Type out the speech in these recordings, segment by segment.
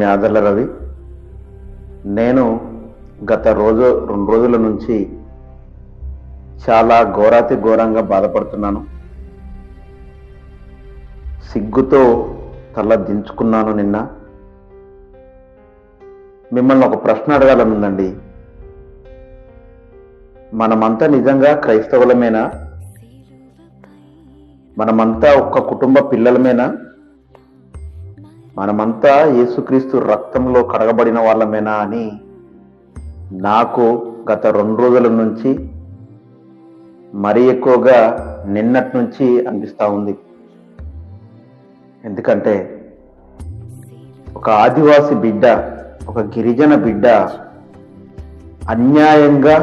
మ్యాదర్ల రవి. నేను గత 2 రోజుల నుంచి చాలా ఘోరాతి ఘోరంగా బాధపడుతున్నాను. సిగ్గుతో తల దించుకున్నాను. నిన్న మిమ్మల్ని ఒక ప్రశ్న అడగాలనుందండి. మనమంతా నిజంగా క్రైస్తవులమేనా? మనమంతా ఒక్క కుటుంబ పిల్లలమేనా? మనమంతా యేసుక్రీస్తు రక్తంలో కడగబడిన వాళ్ళమేనా అని నాకు గత 2 రోజుల నుంచి మరీ ఎక్కువగా నిన్నటి నుంచి అనిపిస్తూ ఉంది. ఎందుకంటే ఒక ఆదివాసి బిడ్డ, ఒక గిరిజన బిడ్డ అన్యాయంగా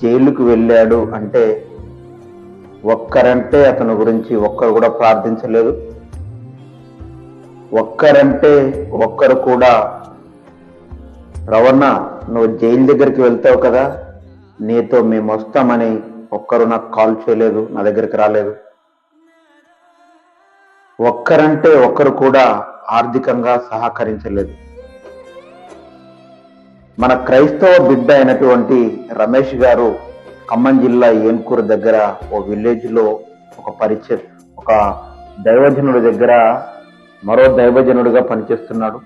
జైలుకు వెళ్ళాడు అంటే ఒక్కరంటే అతని గురించి ఒక్కరు కూడా ప్రార్థించలేదు. ఒక్కరంటే ఒక్కరు కూడా రవణ నువ్వు జైలు దగ్గరికి వెళ్తావు కదా, నీతో మేము వస్తామని ఒక్కరు నాకు కాల్ చేయలేదు, నా దగ్గరికి రాలేదు. ఒక్కరంటే ఒక్కరు కూడా ఆర్థికంగా సహకరించలేదు. మన క్రైస్తవ బిడ్డ అయినటువంటి రమేష్ గారు ఖమ్మం జిల్లా ఏన్కూరు దగ్గర ఓ విలేజ్లో ఒక దైవజనుడి దగ్గర మరో దైవజనుడిగా పనిచేస్తున్నాడు.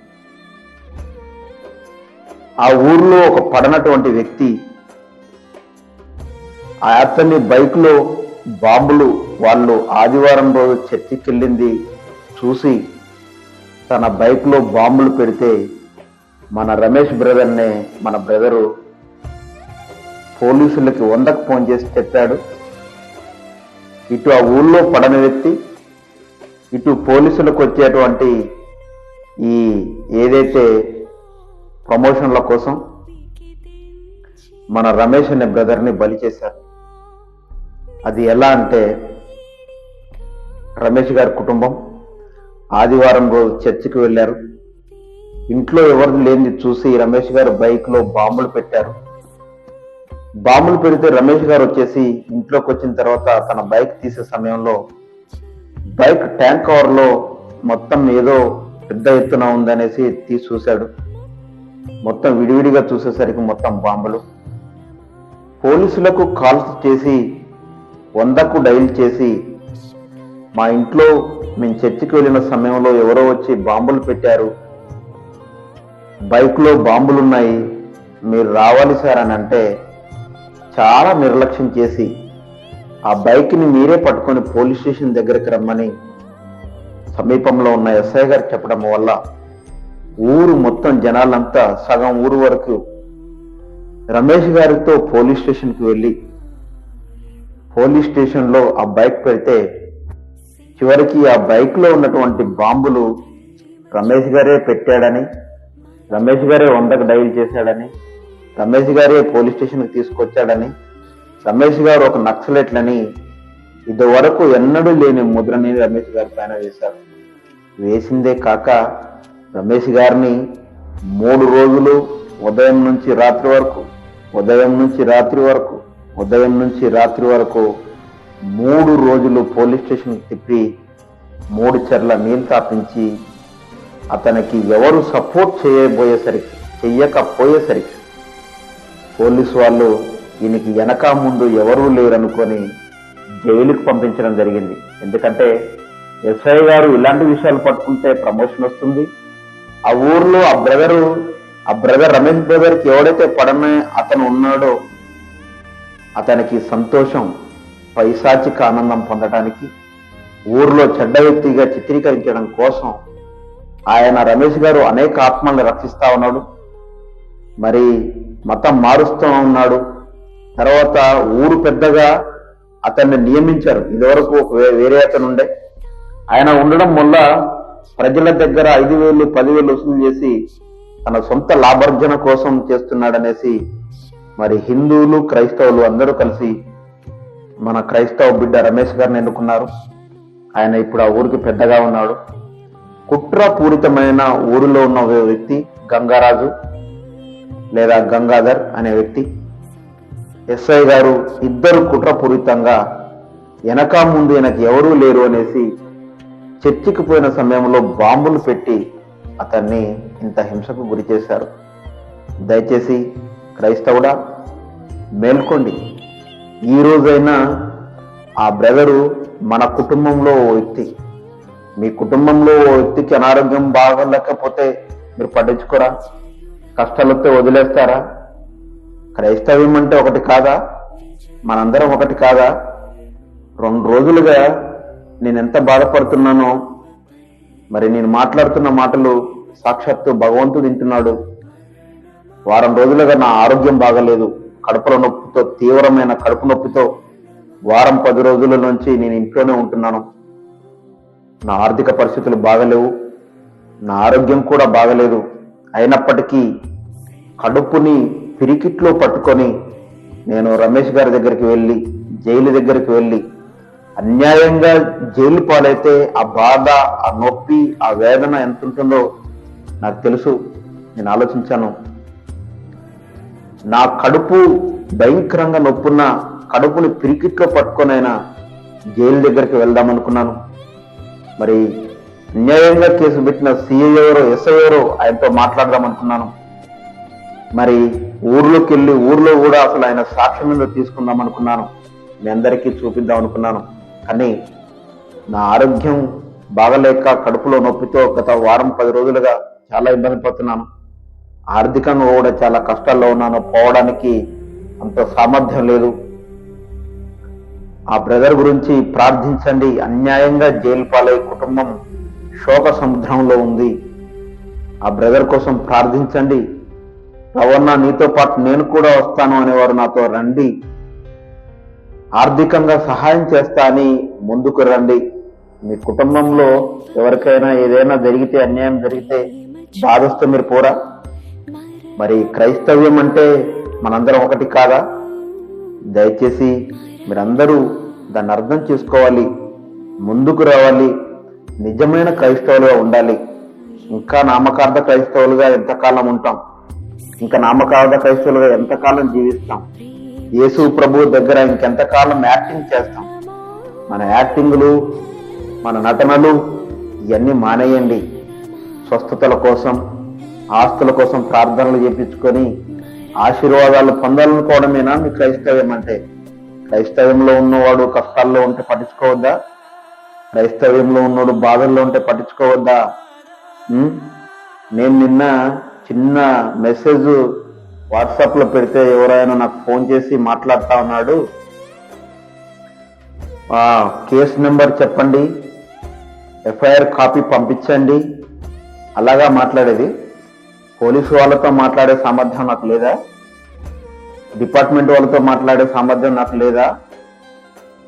ఆ ఊర్లో ఒక పడనటువంటి వ్యక్తి అతని బైక్లో బాంబులు, వాళ్ళు ఆదివారం రోజు చర్చికి వెళ్ళింది చూసి తన బైక్లో బాంబులు పెడితే మన రమేష్ బ్రదర్నే మన బ్రదరు పోలీసులకి 100కు ఫోన్ చేసి చెప్పాడు. ఇటు ఆ ఊళ్ళో పడని వ్యక్తి, ఇటు పోలీసులకు వచ్చేటువంటి ఈ ఏదైతే ప్రమోషన్ల కోసం మన రమేష్ అనే బ్రదర్ని బలి చేశారు. అది ఎలా అంటే, రమేష్ గారి కుటుంబం ఆదివారం రోజు చర్చికి వెళ్ళారు. ఇంట్లో ఎవరు లేనిది చూసి రమేష్ గారు బైక్లో బాంబులు పెట్టారు. బాంబులు పెడితే రమేష్ గారు వచ్చేసి ఇంట్లోకి వచ్చిన తర్వాత తన బైక్ తీసే సమయంలో బైక్ ట్యాంక్ కవర్లో మొత్తం ఏదో పెద్ద ఎత్తున ఉందనేసి తీసి చూశాడు. మొత్తం విడివిడిగా చూసేసరికి మొత్తం బాంబులు. పోలీసులకు కాల్స్ చేసి 100కు డైల్ చేసి, మా ఇంట్లో మేము చర్చికి వెళ్ళిన సమయంలో ఎవరో వచ్చి బాంబులు పెట్టారు, బైక్లో బాంబులున్నాయి, మీరు రావాలి సార్ అని అంటే చాలా నిర్లక్ష్యం చేసి ఆ బైక్ని మీరే పట్టుకొని పోలీస్ స్టేషన్ దగ్గరికి రమ్మని సమీపంలో ఉన్న ఎస్ఐ గారు చెప్పడం వల్ల ఊరు మొత్తం జనాలంతా సగం ఊరు వరకు రమేష్ గారితో పోలీస్ స్టేషన్కి వెళ్ళి పోలీస్ స్టేషన్లో ఆ బైక్ పెడితే చివరికి ఆ బైక్లో ఉన్నటువంటి బాంబులు రమేష్ గారే పెట్టాడని, రమేష్ గారే 100కు డైల్ చేశాడని, రమేష్ గారే పోలీస్ స్టేషన్కి తీసుకొచ్చాడని, రమేష్ గారు ఒక నక్సలెట్లని ఇదివరకు ఎన్నడూ లేని ముద్రని రమేష్ గారి పైన వేశారు. వేసిందే కాక రమేష్ గారిని 3 రోజులు ఉదయం నుంచి రాత్రి వరకు 3 రోజులు పోలీస్ స్టేషన్కి తిప్పి 3 చెర్ల నీళ్ళు తాపించి అతనికి ఎవరు సపోర్ట్ చెయ్యకపోయేసరికి పోలీసు వాళ్ళు ఈయనకి వెనక ముందు ఎవరూ లేరనుకొని జైలుకి పంపించడం జరిగింది. ఎందుకంటే ఎస్ఐ గారు ఇలాంటి విషయాలు పట్టుకుంటే ప్రమోషన్ వస్తుంది. ఆ ఊర్లో ఆ బ్రదర్ రమేష్ బ్రదర్కి ఎవడైతే పడనే అతను ఉన్నాడో అతనికి సంతోషం, పైశాచిక ఆనందం పొందడానికి ఊర్లో చెడ్డ వ్యక్తిగా చిత్రీకరించడం కోసం ఆయన రమేష్ గారు అనేక ఆత్మల్ని రక్షిస్తా ఉన్నాడు, మరి మతం మారుస్తూ ఉన్నాడు. తర్వాత ఊరు పెద్దగా అతన్ని నియమించారు. ఇదివరకు వేరే అతను ఉండే, ఆయన ఉండడం వల్ల ప్రజల దగ్గర 5,000 10,000 వసూలు చేసి తన సొంత లాభార్జన కోసం చేస్తున్నాడనేసి మరి హిందువులు క్రైస్తవులు అందరూ కలిసి మన క్రైస్తవ బిడ్డ రమేష్ గారిని ఎన్నుకున్నారు. ఆయన ఇప్పుడు ఆ ఊరికి పెద్దగా ఉన్నాడు. కుట్రపూరితమైన ఊరిలో ఉన్న వ్యక్తి గంగారాజు లేదా గంగాధర్ అనే వ్యక్తి, ఎస్ఐ గారు ఇద్దరు కుట్రపూరితంగా వెనక ముందు ఈయనకి ఎవరూ లేరు అనేసి చర్చికి పోయిన సమయంలో బాంబులు పెట్టి అతన్ని ఇంత హింసకు గురి చేశారు. దయచేసి క్రైస్తవుడా మేల్కోండి. ఈ రోజైనా ఆ బ్రదరు మన కుటుంబంలో ఓ వ్యక్తి. మీ కుటుంబంలో ఓ వ్యక్తికి అనారోగ్యం బాగలేకపోతే మీరు పట్టించుకోరా? కష్టాలతో వదిలేస్తారా? క్రైస్తవ్యం అంటే ఒకటి కాదా? మనందరం ఒకటి కాదా? 2 రోజులుగా నేను ఎంత బాధపడుతున్నానో, మరి నేను మాట్లాడుతున్న మాటలు సాక్షాత్తు భగవంతుడు వింటున్నాడు. వారం రోజులుగా నా ఆరోగ్యం బాగలేదు. కడుపుల నొప్పితో, తీవ్రమైన కడుపు నొప్పితో వారం 10 రోజుల నుంచి నేను ఇంట్లోనే ఉంటున్నాను. నా ఆర్థిక పరిస్థితులు బాగలేవు, నా ఆరోగ్యం కూడా బాగలేదు. అయినప్పటికీ కడుపుని పిరికిట్లో పట్టుకొని నేను రమేష్ గారి దగ్గరికి వెళ్ళి, జైలు దగ్గరికి వెళ్ళి, అన్యాయంగా జైలు పాలైతే ఆ బాధ, ఆ నొప్పి, ఆ వేదన ఎంత ఉంటుందో నాకు తెలుసు. నేను ఆలోచించాను. నా కడుపు భయంకరంగా నొప్పున్న కడుపుని పిరికిట్లో పట్టుకొనైనా జైలు దగ్గరికి వెళ్దామనుకున్నాను. మరి అన్యాయంగా కేసు పెట్టిన సిఐ ఎవరో, ఎస్ఐ ఎవరో ఆయనతో మాట్లాడదామనుకున్నాను. మరి ఊర్లోకి వెళ్ళి ఊర్లో కూడా అసలు ఆయన సాక్ష్యం మీద తీసుకుందాం అనుకున్నాను. మీ అందరికీ చూపిద్దాం అనుకున్నాను. కానీ నా ఆరోగ్యం బాగలేక కడుపులో నొప్పితో గత వారం 10 రోజులుగా చాలా ఇబ్బంది పడుతున్నాను. ఆర్థికంగా కూడా చాలా కష్టాల్లో ఉన్నాను. పోవడానికి అంత సామర్థ్యం లేదు. ఆ బ్రదర్ గురించి ప్రార్థించండి. అన్యాయంగా జైలు పాలై కుటుంబం శోక సముద్రంలో ఉంది. ఆ బ్రదర్ కోసం ప్రార్థించండి. రవణ నీతో పాటు నేను కూడా వస్తాను అనేవారు నాతో రండి, ఆర్థికంగా సహాయం చేస్తా అని ముందుకు రండి. మీ కుటుంబంలో ఎవరికైనా ఏదైనా జరిగితే, అన్యాయం జరిగితే బాధొస్తే మీరు పోరా? మరి క్రైస్తవ్యం అంటే మనందరం ఒకటి కాదా? దయచేసి మీరందరూ దాన్ని అర్థం చేసుకోవాలి, ముందుకు రావాలి, నిజమైన క్రైస్తవులుగా ఉండాలి. ఇంకా నామకార్థ క్రైస్తవులుగా ఎంతకాలం ఉంటాం? ఇంకా నామకార్థ క్రైస్తవులుగా ఎంతకాలం జీవిస్తాం? యేసు ప్రభు దగ్గర ఇంకెంతకాలం యాక్టింగ్ చేస్తాం? మన యాక్టింగ్లు, మన నటనలు ఇవన్నీ మానేయండి. స్వస్థతల కోసం, ఆస్తుల కోసం ప్రార్థనలు చేపించుకొని ఆశీర్వాదాలు పొందాలనుకోవడమేనా మీ క్రైస్తవ్యం అంటే? క్రైస్తవ్యంలో ఉన్నవాడు కష్టాల్లో ఉంటే పట్టించుకోవద్దా? క్రైస్తవ్యంలో ఉన్నవాడు బాధల్లో ఉంటే పట్టించుకోవద్దా? నేను నిన్న చిన్న మెసేజ్ వాట్సాప్ లో పెడితే ఎవరైనా నాకు ఫోన్ చేసి మాట్లాడుతా ఉన్నాడు. కేసు నెంబర్ చెప్పండి, ఎఫ్ఐఆర్ కాపీ పంపించండి. అలాగా మాట్లాడేది? పోలీసు వాళ్ళతో మాట్లాడే సామర్థ్యం నాకు లేదా? డిపార్ట్మెంట్ వాళ్ళతో మాట్లాడే సామర్థ్యం నాకు లేదా?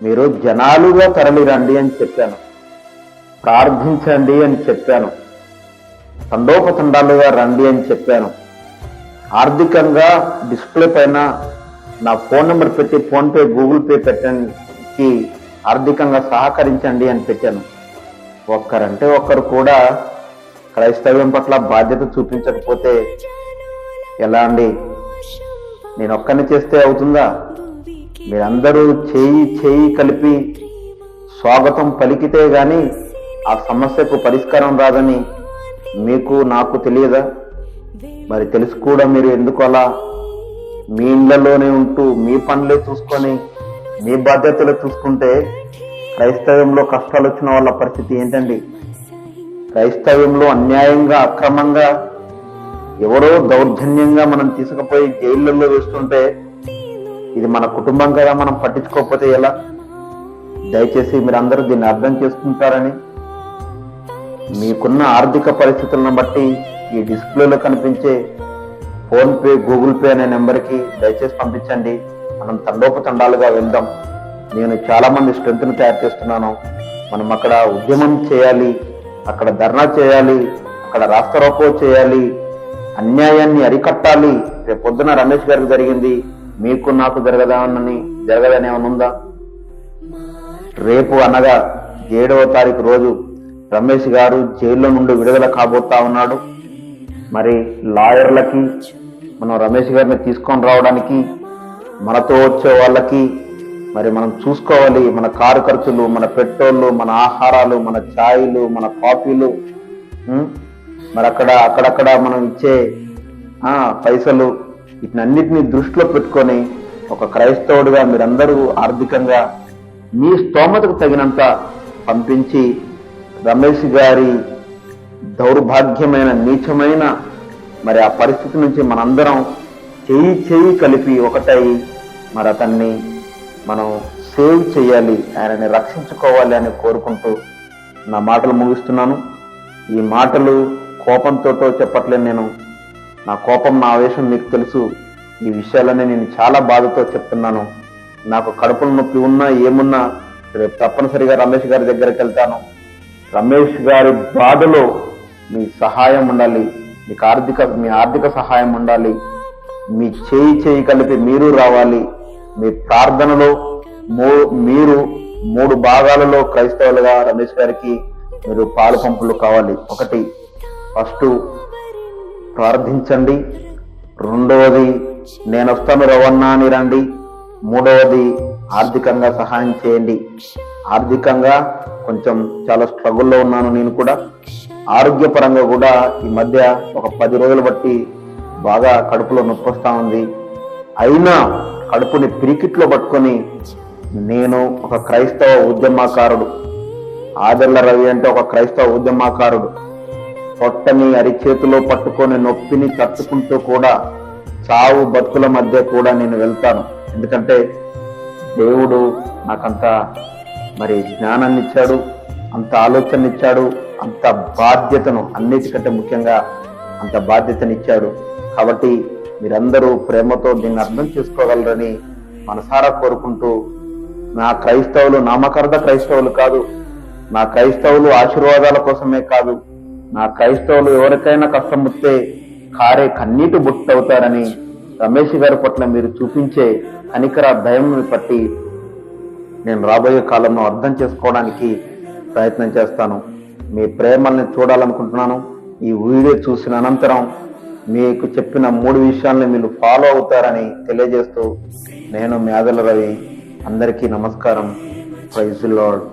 మీరు జనాలుగా తరలి రండి అని చెప్పాను, ప్రార్థించండి అని చెప్పాను, తండోపతండాలుగా రండి అని చెప్పాను. ఆర్థికంగా డిస్ప్లే పైన నా ఫోన్ నెంబర్ పెట్టి ఫోన్పే, గూగుల్ పే పెట్టడానికి ఆర్థికంగా సహకరించండి అని పెట్టాను. ఒక్కరంటే ఒక్కరు కూడా క్రైస్తవ్యం పట్ల బాధ్యత చూపించకపోతే ఎలా అండి? నేను ఒక్కరిని చేస్తే అవుతుందా? మీరందరూ చేయి కలిపి స్వాగతం పలికితే గాని ఆ సమస్యకు పరిష్కారం రాదని మీకు నాకు తెలియదా? మరి తెలుసు కూడా మీరు ఎందుకు అలా మీ ఇళ్లలోనే ఉంటూ మీ పనులే చూసుకొని మీ బాధ్యతలు చూసుకుంటే క్రైస్తవ్యంలో కష్టాలు వచ్చిన వాళ్ళ పరిస్థితి ఏంటండి? క్రైస్తవ్యంలో అన్యాయంగా, అక్రమంగా ఎవరో దౌర్జన్యంగా మనం తీసుకుపోయి జైళ్ళల్లో వేస్తుంటే ఇది మన కుటుంబం కదా, మనం పట్టించుకోకపోతే ఎలా? దయచేసి మీరందరూ దీన్ని అర్థం చేసుకుంటారని, మీకున్న ఆర్థిక పరిస్థితులను బట్టి ఈ డిస్ప్లేలో కనిపించే ఫోన్పే, గూగుల్ పే అనే నెంబర్కి దయచేసి పంపించండి. మనం తండోపతండాలుగా వెళ్దాం. నేను చాలా మంది స్ట్రెంత్ను తయారు చేస్తున్నాను. మనం అక్కడ ఉద్యమం చేయాలి, అక్కడ ధర్నా చేయాలి, అక్కడ రాస్తారోకో చేయాలి, అన్యాయాన్ని అరికట్టాలి. రేపు పొద్దున రమేష్ గారికి జరిగింది మీకు నాకు జరగదని ఏమైనా ఉందా? రేపు అనగా 7వ తారీఖు రోజు రమేష్ గారు జైల్లో నుండి విడుదల కాబోతా ఉన్నాడు. మరి లాయర్లకి, మనం రమేష్ గారిని తీసుకొని రావడానికి మనతో వచ్చే వాళ్ళకి మరి మనం చూసుకోవాలి. మన కారు ఖర్చులు, మన పెట్రోళ్ళు, మన ఆహారాలు, మన ఛాయలు, మన కాఫీలు, మరి అక్కడక్కడ మనం ఇచ్చే పైసలు వీటినన్నిటినీ దృష్టిలో పెట్టుకొని ఒక క్రైస్తవుడిగా మీరందరూ ఆర్థికంగా మీ స్తోమతకు తగినంత పంపించి రమేష్ గారి దౌర్భాగ్యమైన నీచమైన మరి ఆ పరిస్థితి నుంచి మనందరం చేయి కలిపి ఒకటై మరి అతన్ని మనం సేవ్ చేయాలి, ఆయనని రక్షించుకోవాలి అని కోరుకుంటూ నా మాటలు ముగిస్తున్నాను. ఈ మాటలు కోపంతో చెప్పట్లేదు నేను. నా కోపం, నా ఆవేశం మీకు తెలుసు. ఈ విషయాలన్నీ నేను చాలా బాధతో చెప్తున్నాను. నాకు కడుపుల నొప్పి ఉన్నా ఏమున్నా రేపు తప్పనిసరిగా రమేష్ గారి దగ్గరికి వెళ్తాను. రమేష్ గారి బాధలో మీ సహాయం ఉండాలి, మీ ఆర్థిక సహాయం ఉండాలి. మీ చేయి కలిపి మీరు రావాలి. మీ ప్రార్థనలో మీరు 3 భాగాలలో క్రైస్తవులుగా రమేష్ గారికి మీరు పాలు పంపులు కావాలి. ఒకటి, ఫస్ట్ ప్రార్థించండి. రెండవది, నేను వస్తాను రవన్నా అని రండి. మూడవది, ఆర్థికంగా సహాయం చేయండి. ఆర్థికంగా కొంచెం చాలా స్ట్రగుల్లో ఉన్నాను నేను కూడా. ఆరోగ్యపరంగా కూడా ఈ మధ్య ఒక 10 రోజులు బట్టి బాగా కడుపులో నొప్పి వస్తూ ఉంది. అయినా కడుపుని పిరికిట్లో పట్టుకొని నేను ఒక క్రైస్తవ ఉద్యమకారుడు, ఆదర్ల రవి అంటే ఒక క్రైస్తవ ఉద్యమకారుడు, పొట్టని అరిచేతిలో పట్టుకొని నొప్పిని తట్టుకుంటూ కూడా చావు బతుకుల మధ్య కూడా నేను వెళ్తాను. ఎందుకంటే దేవుడు నాకంత మరి జ్ఞానాన్ని ఇచ్చాడు, అంత ఆలోచన ఇచ్చాడు, అంత బాధ్యతను, అన్నిటికంటే ముఖ్యంగా అంత బాధ్యతనిచ్చాడు. కాబట్టి మీరందరూ ప్రేమతో దీన్ని అర్థం చేసుకోగలరని మనసారా కోరుకుంటూ, నా క్రైస్తవులు నామకార్థ క్రైస్తవులు కాదు, నా క్రైస్తవులు ఆశీర్వాదాల కోసమే కాదు, నా క్రైస్తవులు ఎవరికైనా కష్టం వస్తే కారే కన్నీటి బుట్టవుతారని రమేష్ గారి పట్ల మీరు చూపించే కనికర దయం బట్టి నేను రాబోయే కాలంలో అర్థం చేసుకోవడానికి ప్రయత్నం చేస్తాను. మీ ప్రేమల్ని చూడాలనుకుంటున్నాను. ఈ వీడియో చూసిన అనంతరం మీకు చెప్పిన 3 విషయాల్ని మీరు ఫాలో అవుతారని తెలియజేస్తూ నేను మీ ఆదర్ల రవి. అందరికీ నమస్కారం. Praise the lord.